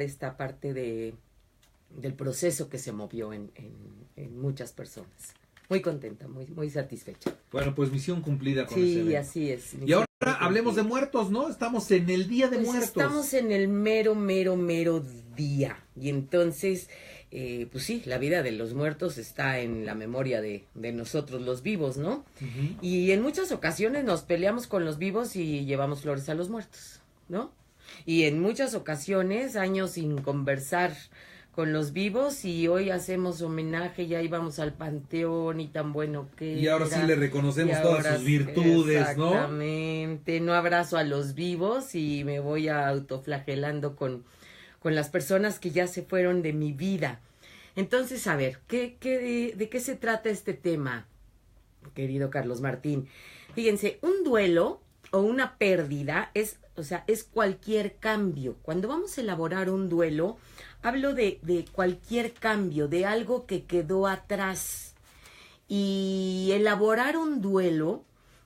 esta parte del proceso que se movió en muchas personas. Muy contenta, muy satisfecha. Bueno, pues misión cumplida con ese Sí, evento. así es. Y ahora hablemos de muertos, ¿no? Estamos en el Día de Pues Muertos. estamos en el mero día. Y entonces, pues sí, la vida de los muertos está en la memoria de nosotros los vivos, ¿no? Uh-huh. Y en muchas ocasiones nos peleamos con los vivos y llevamos flores a los muertos, ¿no? Y en muchas ocasiones, años sin conversar con los vivos, y hoy hacemos homenaje, ya íbamos al panteón y tan bueno que y ahora era, sí le reconocemos todas sus virtudes, exactamente, ¿no? abrazo a los vivos y me voy autoflagelando con las personas que ya se fueron de mi vida. Entonces, a ver, ¿de qué se trata este tema, querido Carlos Martín? Fíjense, un duelo o una pérdida es cualquier cambio. Cuando vamos a elaborar un duelo, hablo de cualquier cambio, de algo que quedó atrás. Y elaborar un duelo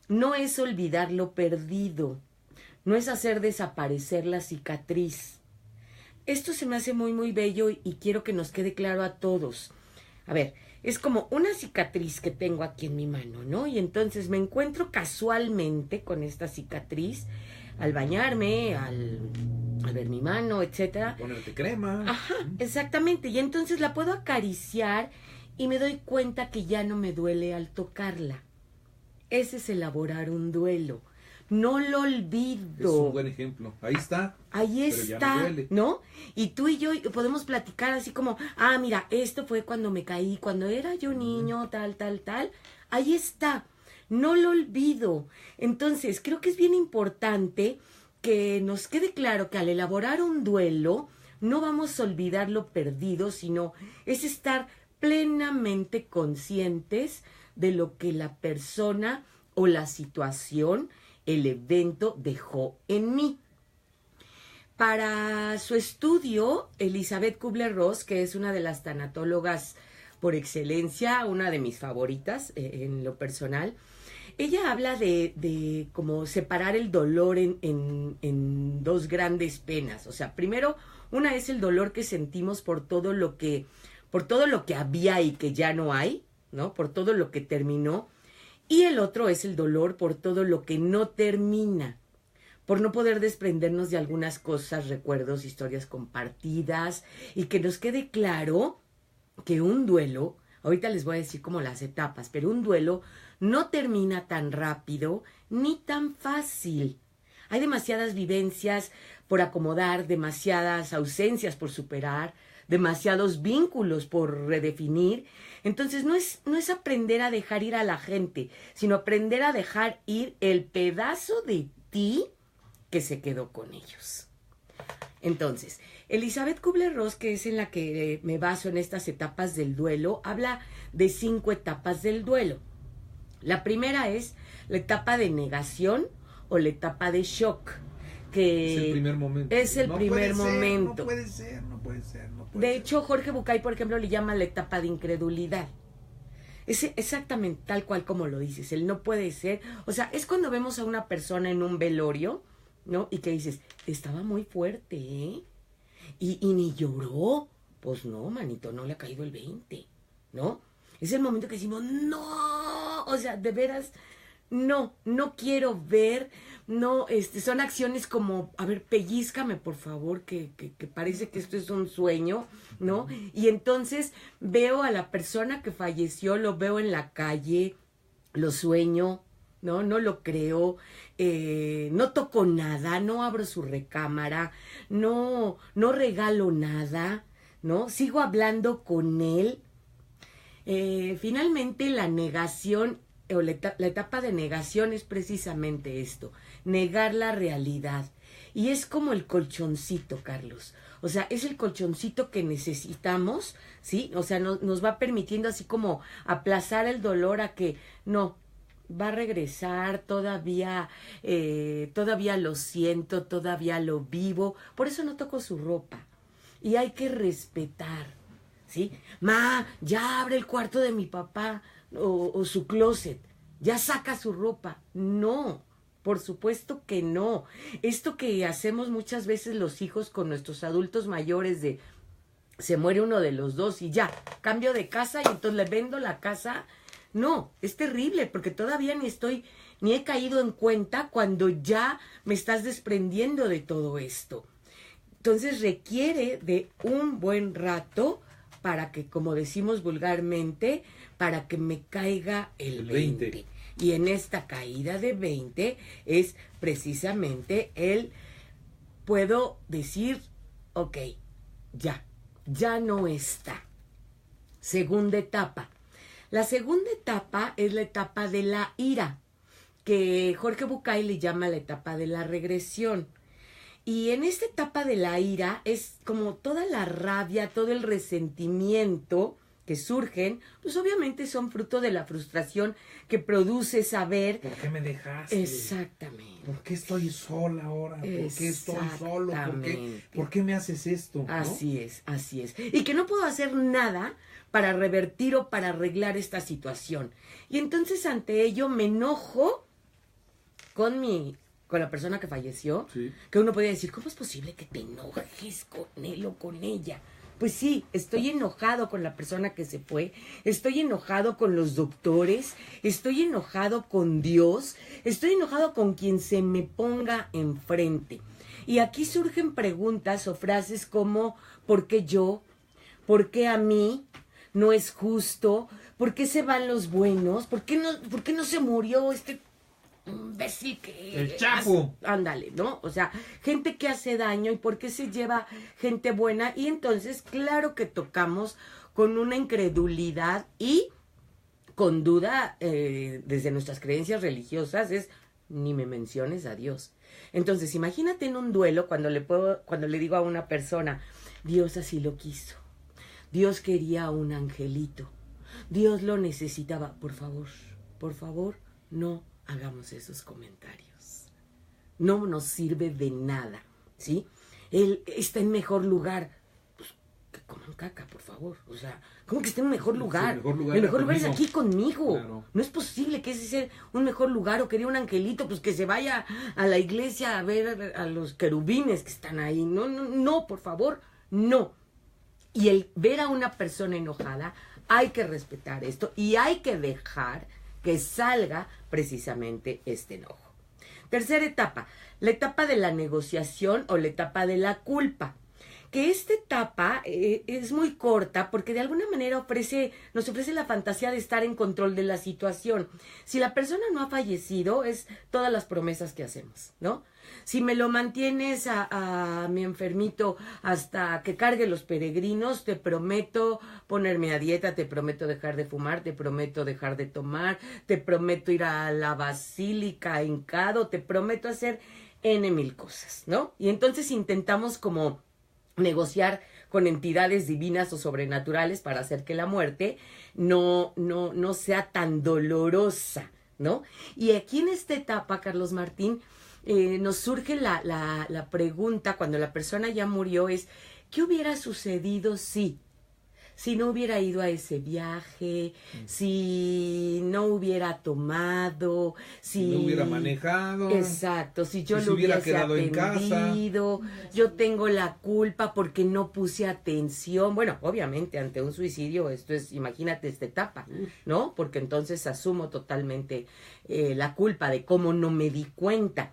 no es olvidar lo perdido, no es hacer desaparecer la cicatriz. Esto se me hace muy bello y quiero que nos quede claro a todos. A ver, es como una cicatriz que tengo aquí en mi mano, ¿no? Y entonces me encuentro casualmente con esta cicatriz al bañarme, al ver mi mano, etcétera. Ponerte crema. Ajá, exactamente. Y entonces la puedo acariciar y me doy cuenta que ya no me duele al tocarla. Ese es elaborar un duelo. No lo olvido. Es un buen ejemplo. Ahí está. Ahí está, ¿no? Y tú y yo podemos platicar así como, mira, esto fue cuando me caí, cuando era yo niño, tal. Ahí está. No lo olvido. Entonces, creo que es bien importante que nos quede claro que al elaborar un duelo, no vamos a olvidar lo perdido, sino es estar plenamente conscientes de lo que la persona o la situación, el evento dejó en mí. Para su estudio, Elizabeth Kubler-Ross, que es una de las tanatólogas por excelencia, una de mis favoritas en lo personal, ella habla de cómo separar el dolor en dos grandes penas. O sea, primero, una es el dolor que sentimos por todo lo que había y que ya no hay, ¿no? Por todo lo que terminó. Y el otro es el dolor por todo lo que no termina, por no poder desprendernos de algunas cosas, recuerdos, historias compartidas, y que nos quede claro que un duelo, ahorita les voy a decir como las etapas, pero un duelo no termina tan rápido ni tan fácil. Hay demasiadas vivencias por acomodar, demasiadas ausencias por superar, demasiados vínculos por redefinir. Entonces no es aprender a dejar ir a la gente, sino aprender a dejar ir el pedazo de ti que se quedó con ellos. Entonces, Elizabeth Kubler-Ross, que es en la que me baso en estas etapas del duelo, habla de 5 etapas del duelo. La primera es la etapa de negación o la etapa de shock. Que es el primer momento. Es el primer momento. No puede ser. De hecho, Jorge Bucay, por ejemplo, le llama la etapa de incredulidad. Es exactamente tal cual como lo dices, el no puede ser. O sea, es cuando vemos a una persona en un velorio, ¿no? Y que dices, estaba muy fuerte, ¿eh? Y ni lloró. Pues no, manito, no le ha caído el 20, ¿no? Es el momento que decimos, no, o sea, de veras, no quiero ver, no, son acciones como, a ver, pellízcame, por favor, que parece que esto es un sueño, ¿no? Y entonces veo a la persona que falleció, lo veo en la calle, lo sueño, no lo creo, no toco nada, no abro su recámara, no regalo nada, ¿no? Sigo hablando con él. Finalmente la negación o la etapa de negación es precisamente esto, negar la realidad. Y es como el colchoncito, Carlos. O sea, es el colchoncito que necesitamos, ¿sí? O sea, nos va permitiendo así como aplazar el dolor a que no, va a regresar, todavía lo siento, todavía lo vivo. Por eso no toco su ropa. Y hay que respetar, ¿sí? Ma, ya abre el cuarto de mi papá o su closet, ya saca su ropa. No, Por supuesto que no. Esto que hacemos muchas veces los hijos con nuestros adultos mayores de se muere uno de los dos y ya, cambio de casa y entonces le vendo la casa. No, es terrible porque todavía ni he caído en cuenta cuando ya me estás desprendiendo de todo esto. Entonces requiere de un buen rato para que, como decimos vulgarmente, para que me caiga el 20. Y en esta caída de 20 es precisamente puedo decir, ok, ya no está. Segunda etapa. La segunda etapa es la etapa de la ira, que Jorge Bucay le llama la etapa de la regresión. Y en esta etapa de la ira es como toda la rabia, todo el resentimiento que surgen, pues obviamente son fruto de la frustración que produce saber... ¿Por qué me dejaste? Exactamente. ¿Por qué estoy sola ahora? ¿Por qué estoy solo? ¿Por qué me haces esto? ¿No? Así es. Y que no puedo hacer nada para revertir o para arreglar esta situación. Y entonces ante ello me enojo con la persona que falleció, sí. Que uno podría decir, ¿cómo es posible que te enojes con él o con ella? Pues sí, estoy enojado con la persona que se fue, estoy enojado con los doctores, estoy enojado con Dios, estoy enojado con quien se me ponga enfrente. Y aquí surgen preguntas o frases como, ¿por qué yo? ¿Por qué a mí? ¿No es justo? ¿Por qué se van los buenos? ¿Por qué no se murió este imbécil que... El Chapo. Ándale, ¿no? O sea, gente que hace daño y por qué se lleva gente buena. Y entonces, claro que tocamos con una incredulidad y con duda desde nuestras creencias religiosas es ni me menciones a Dios. Entonces, imagínate en un duelo cuando le digo a una persona, Dios así lo quiso. Dios quería un angelito. Dios lo necesitaba. Por favor, no hagamos esos comentarios. No nos sirve de nada, ¿sí? Él está en mejor lugar. Pues que coman caca, por favor. O sea, ¿cómo que está en mejor lugar? Sí, el mejor lugar es aquí conmigo. Claro. No es posible que ese sea un mejor lugar o quería un angelito, pues que se vaya a la iglesia a ver a los querubines que están ahí. No, por favor, no. Y el ver a una persona enojada, hay que respetar esto y hay que dejar que salga precisamente este enojo. Tercera etapa, la etapa de la negociación o la etapa de la culpa. Que esta etapa es muy corta porque de alguna manera nos ofrece la fantasía de estar en control de la situación. Si la persona no ha fallecido, es todas las promesas que hacemos, ¿no? Si me lo mantienes a mi enfermito hasta que cargue los peregrinos, te prometo ponerme a dieta, te prometo dejar de fumar, te prometo dejar de tomar, te prometo ir a la basílica hincado, te prometo hacer mil cosas, ¿no? Y entonces intentamos como negociar con entidades divinas o sobrenaturales para hacer que la muerte no sea tan dolorosa, ¿no? Y aquí en esta etapa, Carlos Martín, nos surge la pregunta cuando la persona ya murió es, ¿qué hubiera sucedido si no hubiera ido a ese viaje, si no hubiera tomado, si no hubiera manejado? Exacto, si yo si lo hubiera hubiese quedado atendido, en casa. Yo tengo la culpa porque no puse atención. Bueno, obviamente ante un suicidio esto es, imagínate esta etapa, ¿no? Porque entonces asumo totalmente la culpa de cómo no me di cuenta.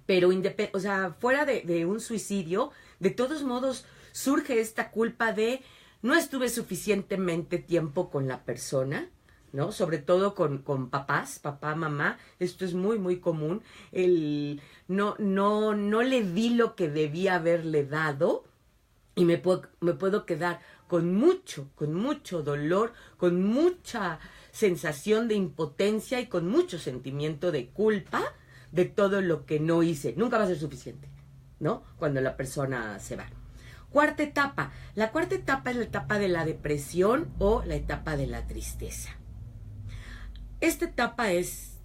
Pero, o sea, fuera de un suicidio, de todos modos surge esta culpa de no estuve suficientemente tiempo con la persona, ¿no? Sobre todo con papás, papá, mamá, esto es muy, muy común. No le di lo que debía haberle dado y me puedo quedar con mucho dolor, con mucha sensación de impotencia y con mucho sentimiento de culpa de todo lo que no hice. Nunca va a ser suficiente, ¿no? Cuando la persona se va. Cuarta etapa. La cuarta etapa es la etapa de la depresión o la etapa de la tristeza. Esta etapa es,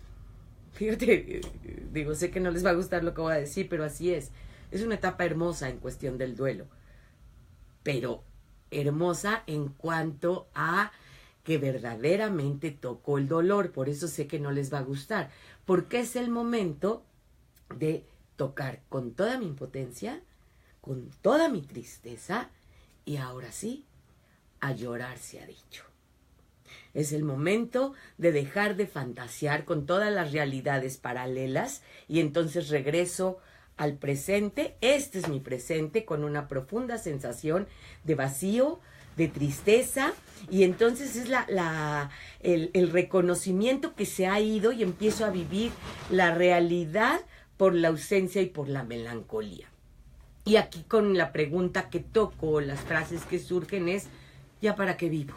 fíjate, digo, sé que no les va a gustar lo que voy a decir, pero así es. Es una etapa hermosa en cuestión del duelo, pero hermosa en cuanto a que verdaderamente tocó el dolor. Por eso sé que no les va a gustar, porque es el momento de tocar con toda mi impotencia, con toda mi tristeza, y ahora sí, a llorar se ha dicho. Es el momento de dejar de fantasear con todas las realidades paralelas y entonces regreso al presente. Este es mi presente con una profunda sensación de vacío, de tristeza, y entonces es el reconocimiento que se ha ido y empiezo a vivir la realidad por la ausencia y por la melancolía. Y aquí con la pregunta que toco, las frases que surgen es, ¿ya para qué vivo?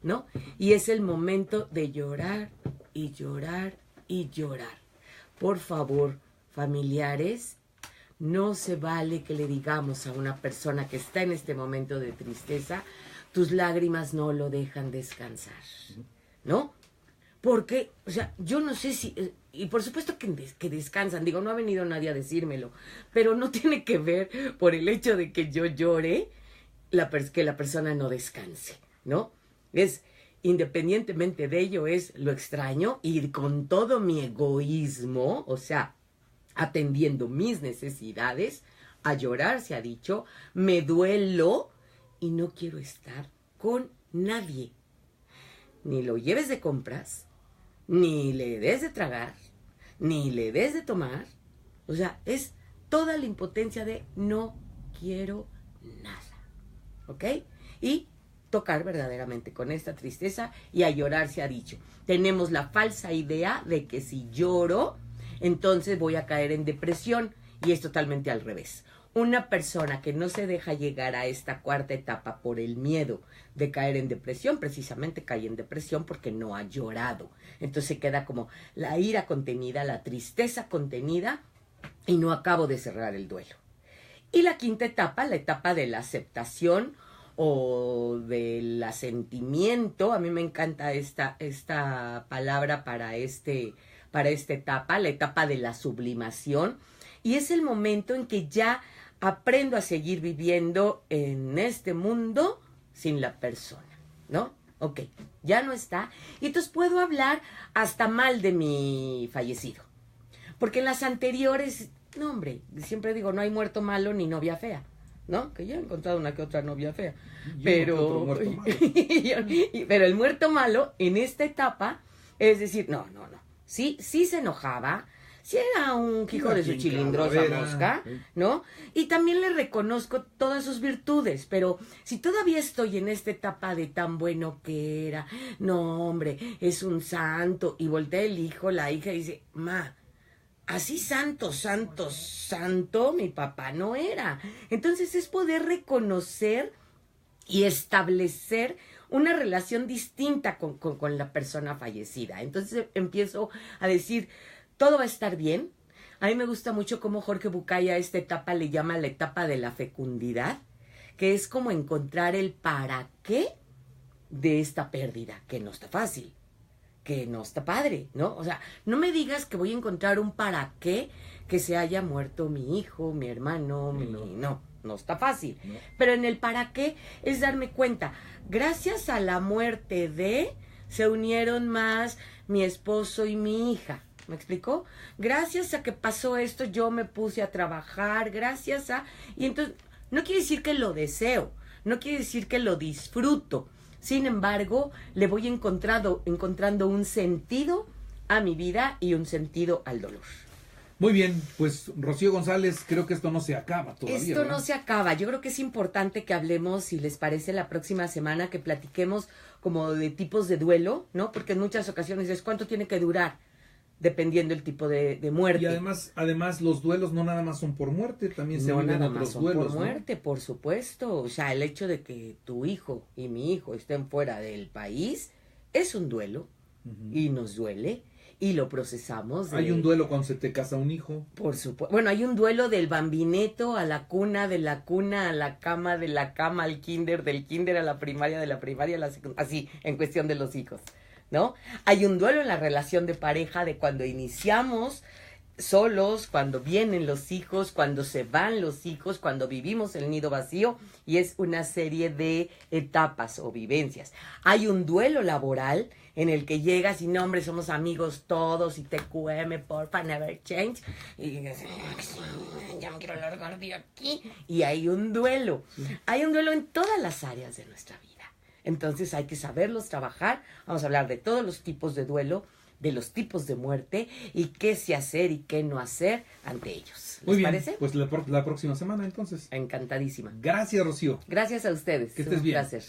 ¿No? Y es el momento de llorar y llorar y llorar. Por favor, familiares, no se vale que le digamos a una persona que está en este momento de tristeza, tus lágrimas no lo dejan descansar, ¿no? Porque, o sea, yo no sé si, y por supuesto que descansan, digo, no ha venido nadie a decírmelo, pero no tiene que ver por el hecho de que yo llore, que la persona no descanse, ¿no? Es, independientemente de ello, es lo extraño y con todo mi egoísmo, o sea, atendiendo mis necesidades, a llorar se ha dicho, me duelo y no quiero estar con nadie. Ni lo lleves de compras, ni le des de tragar, ni le des de tomar. O sea, es toda la impotencia de no quiero nada. ¿Ok? Y tocar verdaderamente con esta tristeza y a llorar se ha dicho. Tenemos la falsa idea de que si lloro, entonces voy a caer en depresión, y es totalmente al revés. Una persona que no se deja llegar a esta cuarta etapa por el miedo de caer en depresión, precisamente cae en depresión porque no ha llorado. Entonces queda como la ira contenida, la tristeza contenida, y no acabo de cerrar el duelo. Y la quinta etapa, la etapa de la aceptación o del asentimiento, a mí me encanta esta palabra para esta etapa, la etapa de la sublimación, y es el momento en que ya aprendo a seguir viviendo en este mundo sin la persona, ¿no? Ok, ya no está, y entonces puedo hablar hasta mal de mi fallecido, porque en las anteriores, no hombre, siempre digo, no hay muerto malo ni novia fea, ¿no? Que yo he encontrado una que otra novia fea, pero el muerto malo en esta etapa es decir, no, sí se enojaba, sí era un hijo de su chilindrosa mosca, ¿no? Y también le reconozco todas sus virtudes, pero si todavía estoy en esta etapa de tan bueno que era, no hombre, es un santo, y voltea el hijo, la hija y dice, ma, así santo, mi papá no era. Entonces es poder reconocer y establecer una relación distinta con la persona fallecida. Entonces empiezo a decir, todo va a estar bien. A mí me gusta mucho cómo Jorge Bucay a esta etapa le llama la etapa de la fecundidad, que es como encontrar el para qué de esta pérdida, que no está fácil, que no está padre, ¿no? O sea, no me digas que voy a encontrar un para qué que se haya muerto mi hijo, mi hermano, no está fácil. No. Pero en el para qué es darme cuenta, gracias a la muerte se unieron más mi esposo y mi hija. ¿Me explicó? Gracias a que pasó esto, yo me puse a trabajar, y entonces, no quiere decir que lo deseo, no quiere decir que lo disfruto. Sin embargo, le voy encontrando un sentido a mi vida y un sentido al dolor. Muy bien, pues Rocío González, creo que esto no se acaba todavía. Esto ¿verdad? No se acaba. Yo creo que es importante que hablemos, si les parece, la próxima semana, que platiquemos como de tipos de duelo, ¿no? Porque en muchas ocasiones es cuánto tiene que durar, dependiendo el tipo de muerte. Y además los duelos no nada más son por muerte, también se viven otros duelos, por muerte, ¿no? Por supuesto. O sea, el hecho de que tu hijo y mi hijo estén fuera del país es un duelo, y nos duele, y lo procesamos. Hay un duelo cuando se te casa un hijo. Por supuesto. Bueno, hay un duelo del bambineto a la cuna, de la cuna a la cama, de la cama al kinder, del kinder a la primaria, de la primaria a la secundaria, así, en cuestión de los hijos, ¿no? Hay un duelo en la relación de pareja de cuando iniciamos solos, cuando vienen los hijos, cuando se van los hijos, cuando vivimos el nido vacío, y es una serie de etapas o vivencias. Hay un duelo laboral en el que llegas y no, hombre, somos amigos todos y TQM, porfa, never change, y ya me quiero largar de aquí, y hay un duelo. Hay un duelo en todas las áreas de nuestra vida. Entonces hay que saberlos trabajar. Vamos a hablar de todos los tipos de duelo, de los tipos de muerte y qué sí hacer y qué no hacer ante ellos. ¿Les Muy bien, parece? Pues la próxima semana entonces. Encantadísima. Gracias, Rocío. Gracias a ustedes. Que estés bien. Un placer.